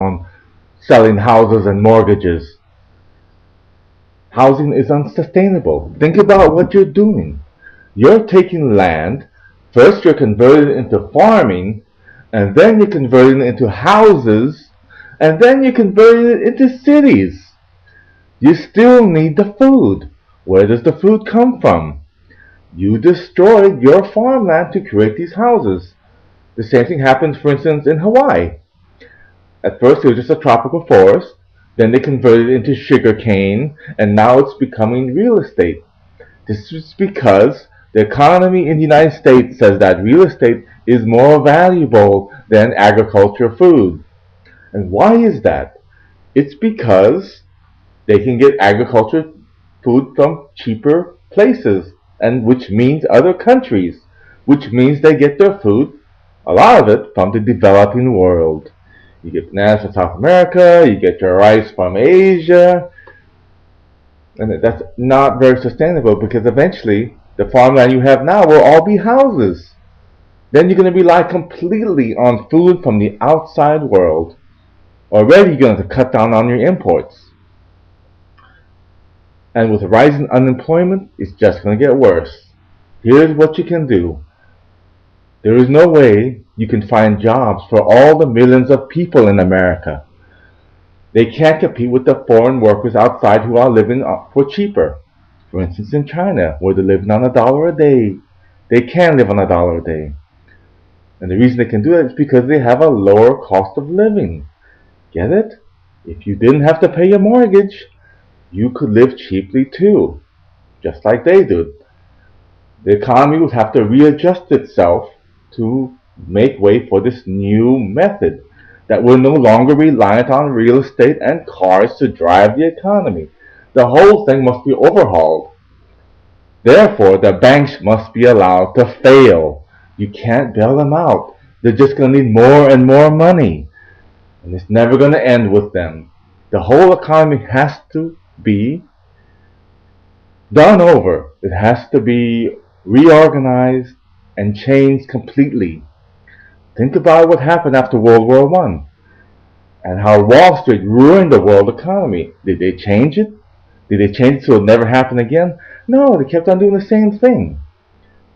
on selling houses and mortgages. Housing is unsustainable. Think about what you're doing. You're taking land, first you're converting it into farming, and then you're converting it into houses, and then you're converting it into cities. You still need the food. Where does the food come from? You destroyed your farmland to create these houses. The same thing happens, for instance, in Hawaii. At first, it was just a tropical forest. Then they converted it into sugar cane, and now it's becoming real estate. This is because the economy in the United States says that real estate is more valuable than agriculture food. And why is that? It's because they can get agriculture food from cheaper places, and which means other countries, which means they get their food, a lot of it, from the developing world. You get bananas from South America, you get your rice from Asia, and that's not very sustainable because eventually the farmland you have now will all be houses. Then you're going to rely completely on food from the outside world. Already you're going to cut down on your imports. And with rising unemployment, it's just going to get worse. Here's what you can do. There is no way you can find jobs for all the millions of people in America. They can't compete with the foreign workers outside who are living for cheaper. For instance, in China, where they're living on $1 a day, they can live on $1 a day. And the reason they can do that is because they have a lower cost of living. Get it? If you didn't have to pay your mortgage, you could live cheaply too, just like they do. The economy would have to readjust itself to make way for this new method that will no longer reliant on real estate and cars to drive the economy. The whole thing must be overhauled. Therefore, the banks must be allowed to fail. You can't bail them out. They're just going to need more and more money. And it's never going to end with them. The whole economy has to be done over. It has to be reorganized and changed completely. Think about what happened after World War I and how Wall Street ruined the world economy. Did they change it? Did they change it so it'll never happen again? No, they kept on doing the same thing.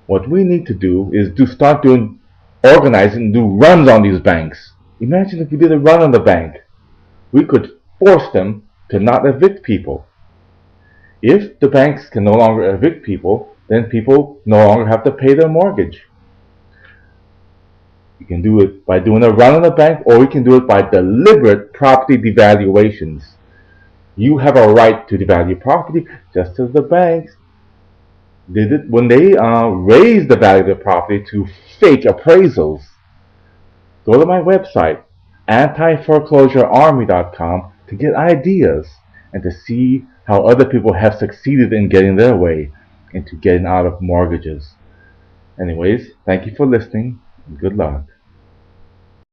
What we need to do is to start doing organizing and do runs on these banks. Imagine if we did a run on the bank. We could force them to not evict people. If the banks can no longer evict people, then people no longer have to pay their mortgage. You can do it by doing a run on the bank, or you can do it by deliberate property devaluations. You have a right to devalue property, just as the banks did it when they raised the value of the property to fake appraisals. Go to my website, antiforeclosurearmy.com, to get ideas and to see how other people have succeeded in getting their way into getting out of mortgages. Anyways, thank you for listening and good luck.